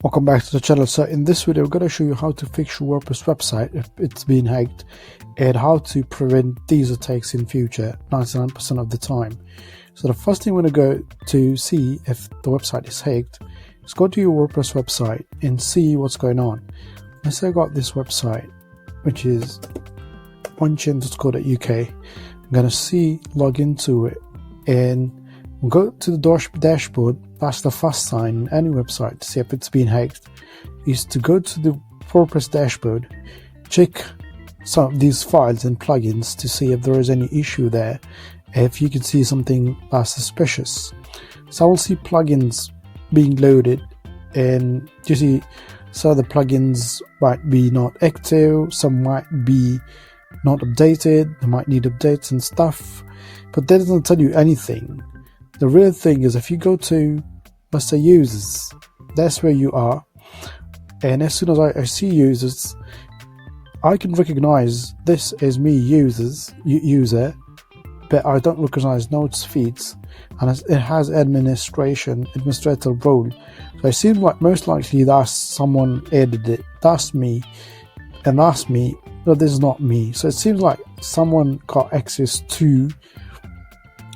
Welcome back to the channel. So in this video, I'm going to show you how to fix your WordPress website if it's been hacked and how to prevent these attacks in future 99% of the time. So the first thing we're going to go to see if the website is hacked is go to your WordPress website and see what's going on. Let's say I got this website, which is onechin.co.uk. I'm going to log into it and go to the dashboard. That's the first sign in any website to see if it's been hacked, is to go to the WordPress dashboard, check some of these files and plugins to see if there is any issue there, if you can see something that's suspicious. So I will see plugins being loaded, and you see some of the plugins might be not active, some might be not updated, they might need updates and stuff, but that doesn't tell you anything. The real thing is if you go to, let's say, users, that's where you are, and as soon as I see users, I can recognize this is me user, but I don't recognize notes feeds, and it has administrator role. So it seems like most likely that's someone added it, that's me, but this is not me. So it seems like someone got access to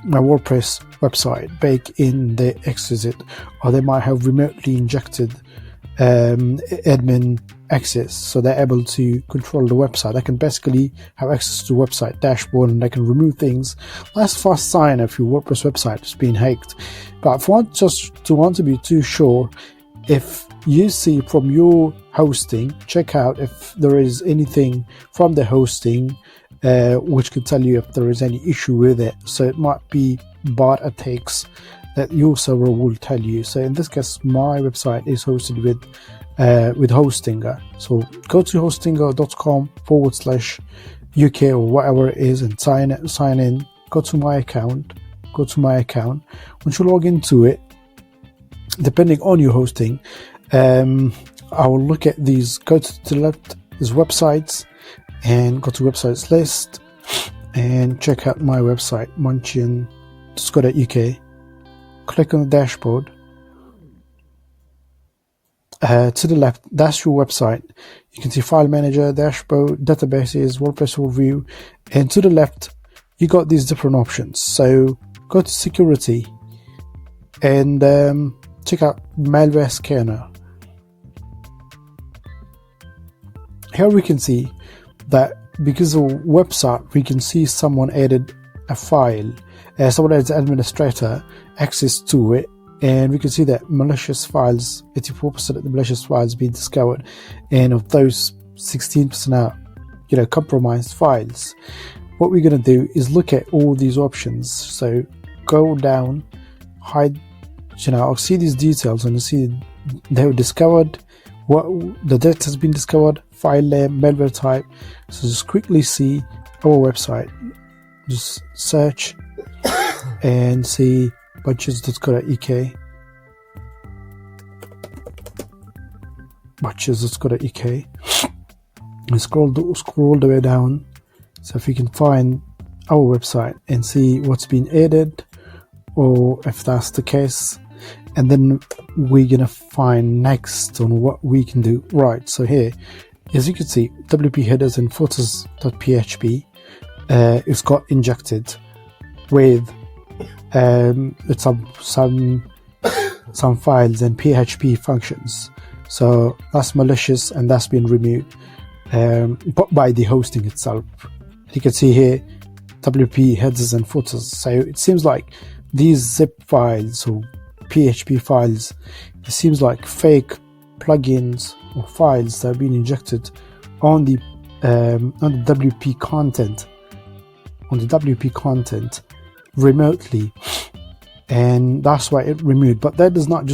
my WordPress website back in the exit, or they might have remotely injected admin access, so they're able to control the website. They can basically have access to the website dashboard and they can remove things. That's the first sign if your WordPress website is being hacked. But if you want to be too sure, if you see from your hosting, check out if there is anything from the hosting which could tell you if there is any issue with it. So it might be bot attacks that your server will tell you. So in this case, my website is hosted with Hostinger. So go to hostinger.com/UK or whatever it is and sign in. Go to my account. Once you log into it, depending on your hosting, I will look at these. Go to the left is websites, and go to websites list and check out my website, onechin.co.uk. Click on the dashboard. To the left, that's your website. You can see file manager, dashboard, databases, WordPress overview, and to the left you got these different options. So go to security and check out malware scanner. Here we can see that because of the website, we can see someone added a file, someone as administrator access to it, and we can see that malicious files, 84% of the malicious files being discovered, and of those 16% are compromised files. What we're going to do is look at all these options. So go down, hide, I'll see these details, and you see they were discovered, what the data has been discovered, file name, malware type. So just quickly see our website, just search and see bunches.co.uk, and scroll the way down. So if you can find our website and see what's been added, or if that's the case, and then we're gonna find next on what we can do. Right, so here, as you can see, WP headers and footers.php it's got injected with some files and PHP functions. So that's malicious, and that's been removed by the hosting itself. You can see here WP headers and footers. So it seems like these zip files or PHP files, it seems like fake plugins or files that have been injected on the WP content remotely, and that's why it removed. But that does not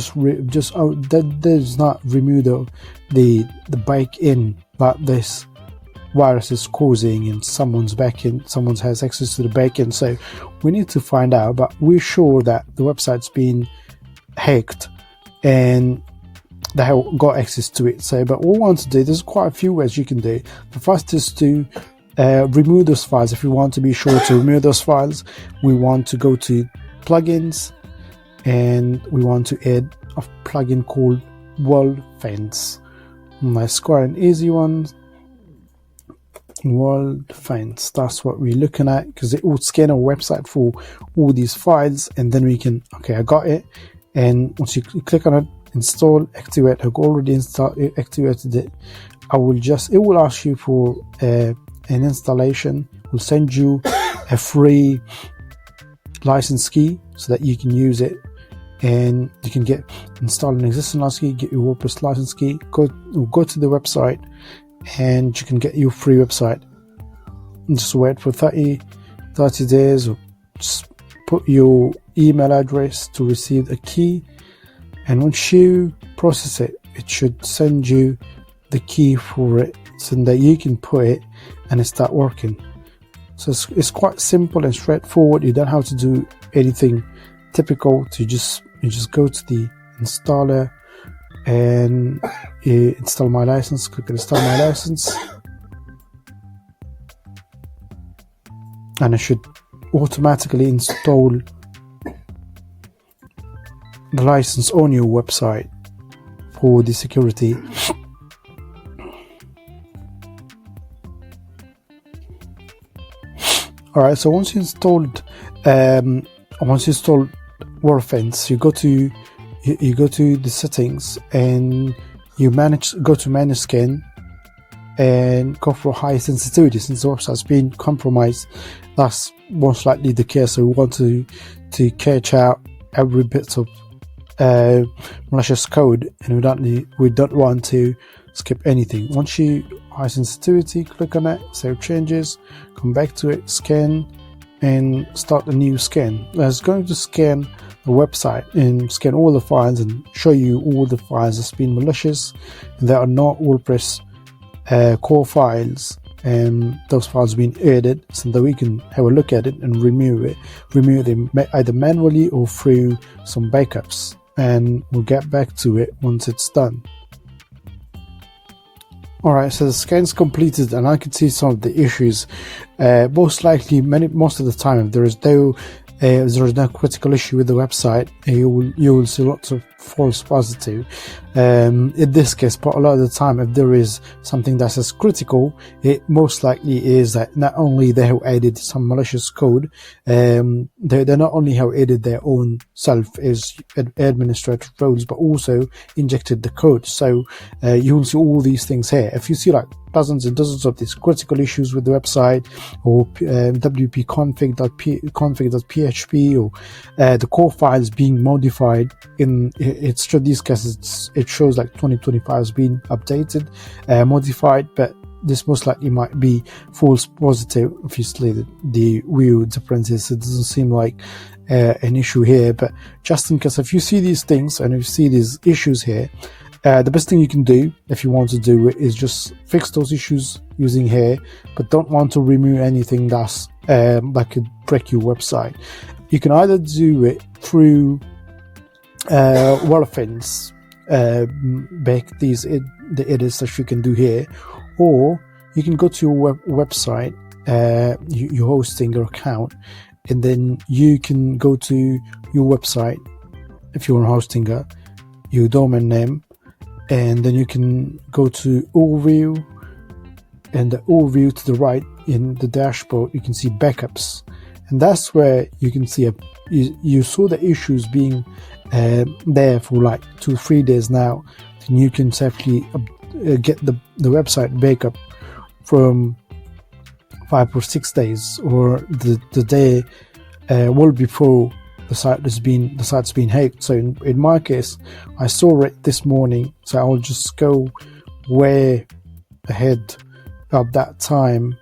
remove the back-end that this virus is causing in someone's backend. Someone has access to the backend, so we need to find out. But we're sure that the website's been hacked and they have got access to it. So, but what we want to do, there's quite a few ways you can do. The first is to remove those files. If you want to be sure to remove those files, we want to go to plugins and we want to add a plugin called Wordfence. Nice, quite an easy one. Wordfence, that's what we're looking at, because it will scan our website for all these files, and then we can, okay, I got it. And once you click on it, install, activate, I've already activated it. It will ask you for an installation. We'll send you a free license key so that you can use it, and you can install an existing license key, get your WordPress license key, go to the website, and you can get your free website. And just wait for 30 days, or just put your email address to receive a key, and once you process it, it should send you the key for it so that you can put it and it start working. So it's quite simple and straightforward. You don't have to do anything typical. You just go to the installer and install my license. Click on install my license, and it should automatically install the license on your website for the security. Alright, so once you installed Wordfence, you go to the settings, and you go to manage scan and go for high sensitivity. Since the website's been compromised, that's most likely the case. So we want to catch out every bit of malicious code, and we don't want to skip anything. Once you high sensitivity, click on it, save changes, come back to it, scan, and start a new scan. It's going to scan the website and scan all the files and show you all the files that's been malicious and that are not WordPress core files, and those files being added so that we can have a look at it and remove them either manually or through some backups, and we'll get back to it once it's done. Alright, so the scan's completed, and I can see some of the issues. Most of the time, if there is no critical issue with the website, you will see lots of false positive. In this case, but a lot of the time, if there is something that's as critical, it most likely is that not only they have added some malicious code, they not only have added their own self as administrative roles, but also injected the code. So you will see all these things here. If you see like dozens and dozens of these critical issues with the website, or wp-config.php, or the core files being modified, in these cases it shows like 2025 has been updated, modified, but this most likely might be false positive. Obviously the real difference is it doesn't seem like an issue here, but just in case, if you see these things and you see these issues here, the best thing you can do if you want to do it is just fix those issues using here, but don't want to remove anything that's that could break your website. You can either do it through Wordfence, back the edits that you can do here, or you can go to your website, your hosting your account, and then you can go to your website if you're a hosting your domain name, and then you can go to overview, and the overview to the right in the dashboard you can see backups, and that's where you can see you saw the issues being there for like 2-3 days now. Then you can safely get the website backup from 5 or 6 days, or the day well before the site's been hacked. So in my case, I saw it this morning, so I'll just go way ahead of that time.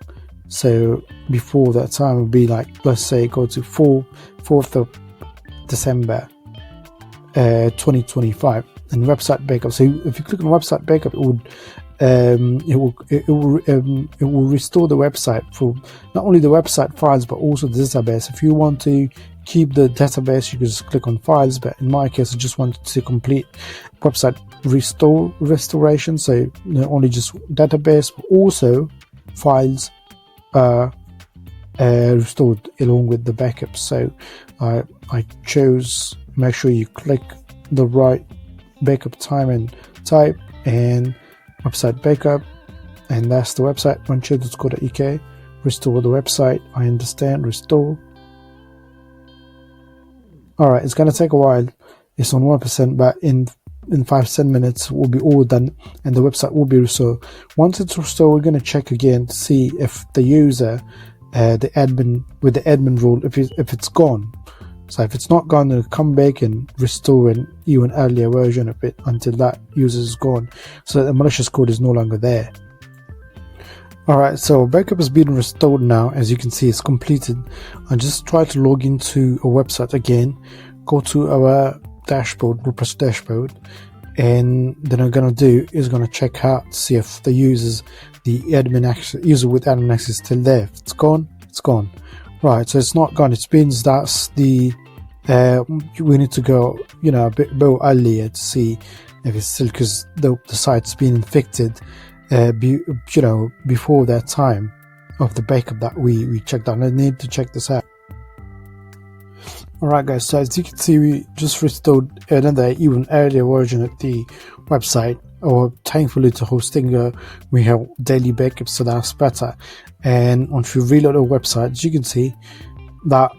So before that time would be like, let's say go to 4th of December 2025, and website backup. So if you click on website backup, it will restore the website for not only the website files but also the database. If you want to keep the database, you can just click on files, but in my case I just wanted to complete website restoration, so not only just database but also files restored along with the backups. So I chose, make sure you click the right backup time and type, and website backup, and that's the website, onechurch.co.uk. Restore the website. I understand. Restore. Alright, it's gonna take a while. It's on 1%, but in 5-10 minutes we'll be all done and the website will be restored. Once it's restored, we're gonna check again to see if the user, the admin with the admin role, if it's gone. So if it's not gone, then come back and restore an even earlier version of it until that user is gone, so that the malicious code is no longer there. Alright, so backup has been restored now. As you can see, it's completed. I just try to log into a website again, go to our dashboard, WordPress dashboard, and then I'm gonna do is gonna check out to see if the user with admin access is still there. If it's gone, it's gone. Right, so it's not gone. It means that's the we need to go, a bit more earlier to see if it's still, because the site's been infected. Before that time of the backup that we checked out. I need to check this out. Alright guys, so as you can see, we just restored another even earlier version of the website, or thankfully to hosting we have daily backups, so that's better. And once we reload our website, as you can see that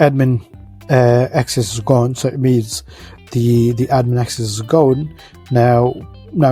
admin access is gone, so it means the admin access is gone. Now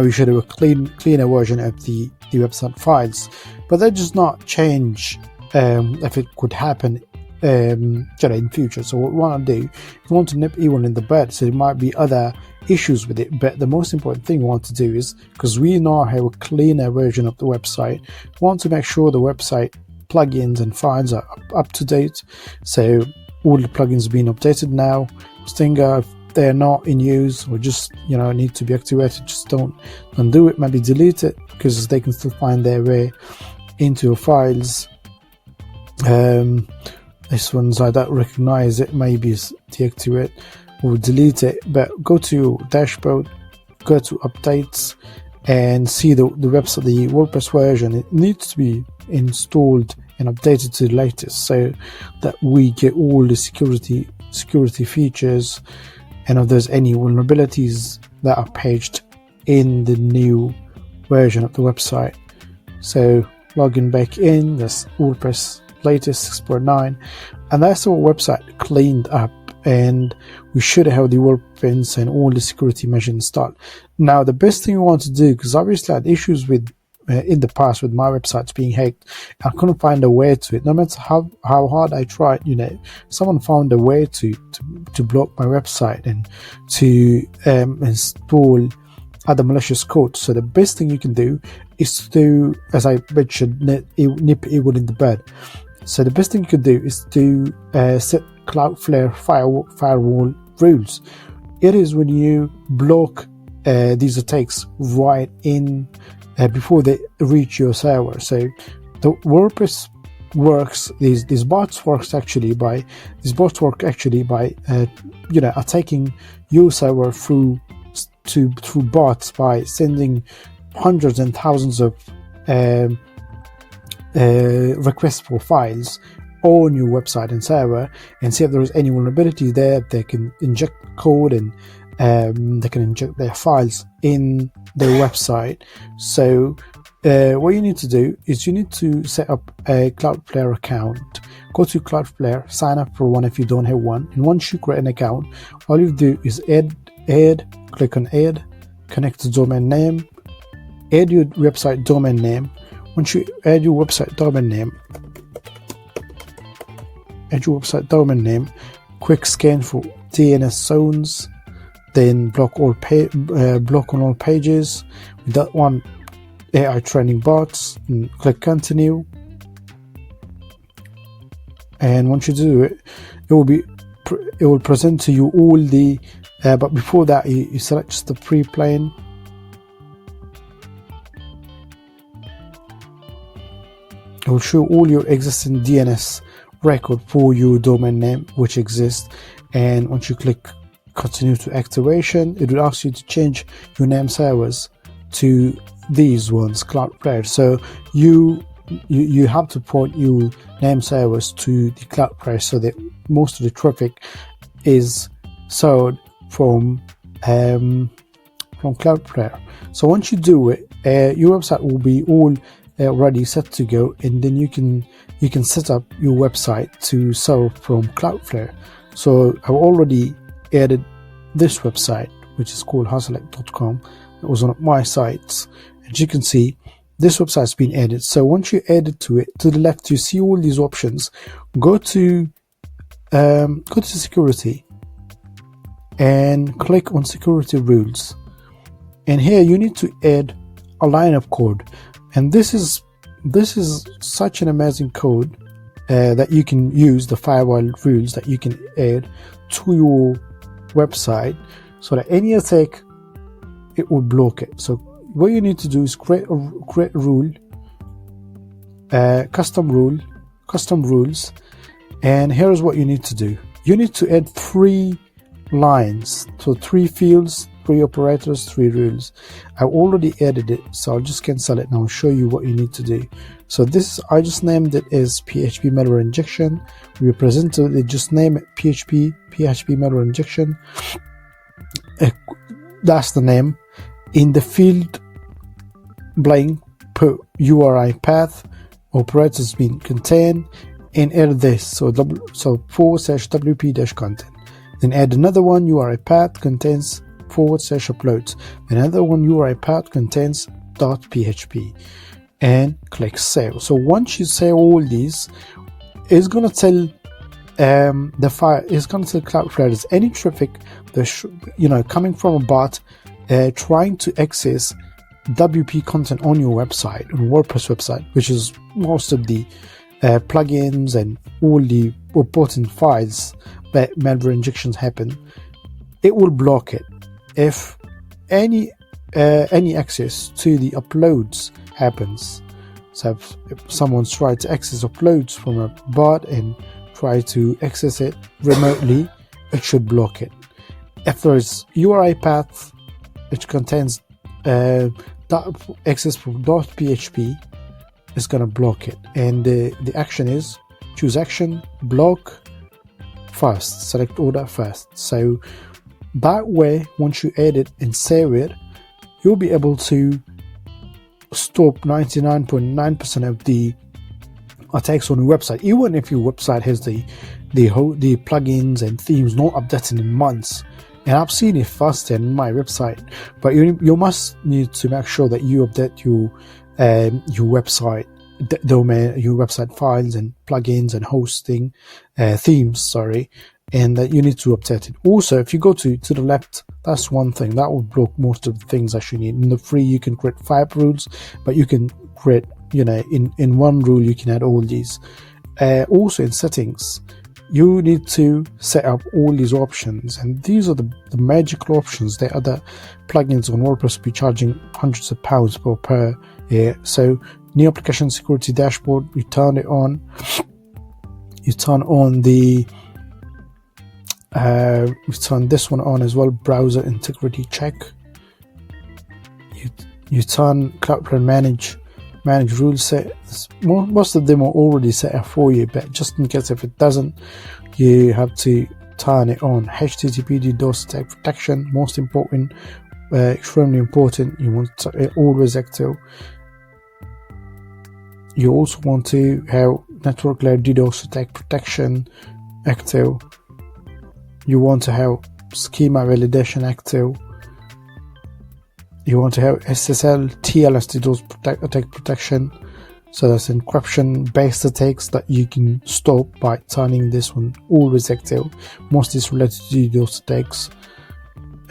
we should have a cleaner version of the website files, but that does not change if it could happen in future. So what we want to do, we want to nip even in the bud, so there might be other issues with it, but the most important thing we want to do is, because we now have a cleaner version of the website, we want to make sure the website plugins and files are up to date. So all the plugins being updated now. Stinger, they're not in use or just need to be activated, just don't do it. Maybe delete it, because they can still find their way into your files. This one's I don't recognize it, maybe deactivate or delete it. But go to dashboard, go to updates, and see the website, the WordPress version. It needs to be installed and updated to the latest, so that we get all the security features, and if there's any vulnerabilities that are paged in the new version of the website. So logging back in, that's WordPress latest 6.9, and that's our website cleaned up, and we should have the Wordfence and all the security measures installed. Now the best thing we want to do, because obviously I had issues with in the past with my websites being hacked, I couldn't find a way to it. No matter how hard I tried, someone found a way to block my website and to install other malicious code. So the best thing you can do is to, as I mentioned, nip it in the bud. So the best thing you can do is to set Cloudflare firewall rules. It is when you block these attacks right in before they reach your server. So the WordPress works, these bots work actually by attacking your server through bots by sending hundreds and thousands of requests for files on your website and server, and see if there is any vulnerability there. They can inject code and they can inject their files in their website. So what you need to do is you need to set up a Cloudflare account. Go to Cloudflare, sign up for one if you don't have one, and once you create an account, all you do is click on add, connect the domain name, add your website domain name. Once you add your website domain name, quick scan for DNS zones, then block on all pages. We don't want AI training bots, and click continue. And once you do it, it will present to you all the but before that you select the pre-plane. It will show all your existing DNS record for your domain name which exists, and once you click continue to activation, it will ask you to change your name servers to these ones, Cloudflare. So you have to point your name servers to the Cloudflare, so that most of the traffic is served from Cloudflare. So once you do it, your website will be all ready, set to go, and then you can set up your website to serve from Cloudflare. So I've already added this website, which is called hustlex.com. It was one of my sites. As you can see, this website's been added. So once you add it to it, to the left, you see all these options. Go to security and click on security rules. And here you need to add a line of code. And this is such an amazing code that you can use, the firewall rules that you can add to your website, so that any attack, it will block it. So what you need to do is create a rule, custom rules, and here's what you need to do. You need to add 3 lines, so 3 fields, 3 operators, 3 rules. I already added it, so I'll just cancel it now and show you what you need to do. So this, I just named it as PHP malware injection. We presented it, just name it PHP malware injection. That's the name. In the field blank, put URI path, operators being contained, and add this, so /wp-content. Then add another one, URI path contains /uploads. Another one, URI path contains .php, and click save. So once you save all these, it's gonna tell Cloudflare there's any traffic coming from a bot trying to access WP content on your website, on WordPress website, which is most of the plugins and all the important files that malware injections happen. It will block it. If any access to the uploads happens, so if someone's tried to access uploads from a bot and try to access it remotely, it should block it. If there is URI path which contains access from .php, it's gonna block it. And the action is choose action, block first, select order first. So that way, once you add it and save it, you'll be able to stop 99.9% of the attacks on your website, even if your website has the plugins and themes not updated in months. And I've seen it faster in my website, but you must need to make sure that you update your website domain, your website files and plugins and hosting themes, and that you need to update it. Also, if you go to the left, that's one thing that will block most of the things that you need. In the free, you can create 5 rules, but you can create, in one rule you can add all these. Also in settings, you need to set up all these options, and these are the magical options. There are other plugins on WordPress will be charging hundreds of pounds per year. So new application security dashboard, you turn it on. You turn on the we turn this one on as well, browser integrity check. You turn Cloudflare manage rule set. Most of them are already set up for you, but just in case if it doesn't, you have to turn it on. HTTP DDoS attack protection, most important, extremely important. You want it always active. You also want to have network layer DDoS attack protection active. You want to have schema validation active. You want to have SSL TLS DDoS attack protection. So that's encryption based attacks that you can stop by turning this one always active. Most is related to DDoS attacks.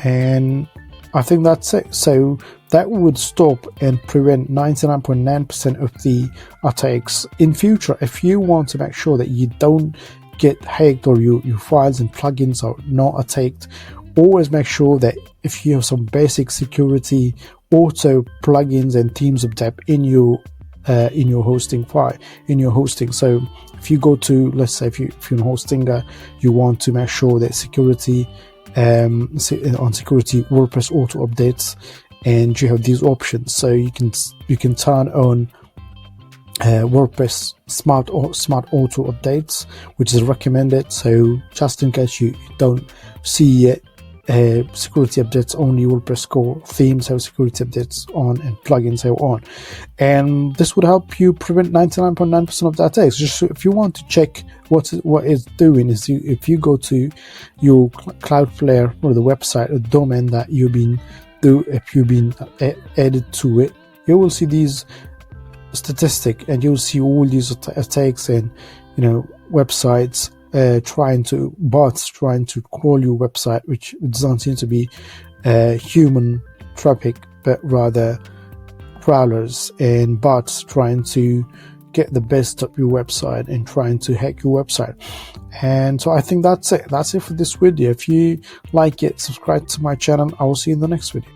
And I think that's it. So that would stop and prevent 99.9% of the attacks. In future, if you want to make sure that you don't get hacked or your files and plugins are not attacked, always make sure that if you have some basic security auto plugins and themes update in your hosting file, in your hosting. So if you go to, let's say if you're in Hostinger, you want to make sure that security on security WordPress auto updates, and you have these options. So you can turn on WordPress smart auto updates, which is recommended. So just in case you don't see it security updates. Only WordPress core themes have security updates on, and plugins have on, and this would help you prevent 99.9% of the attacks. Just if you want to check what it's doing, is if you go to your Cloudflare or the website or the domain that if you've been added to it, you will see these statistics, and you'll see all these attacks and websites bots trying to crawl your website, which doesn't seem to be human traffic, but rather crawlers and bots trying to get the best of your website and trying to hack your website. And so I think that's it for this video. If you like it, subscribe to my channel. I will see you in the next video.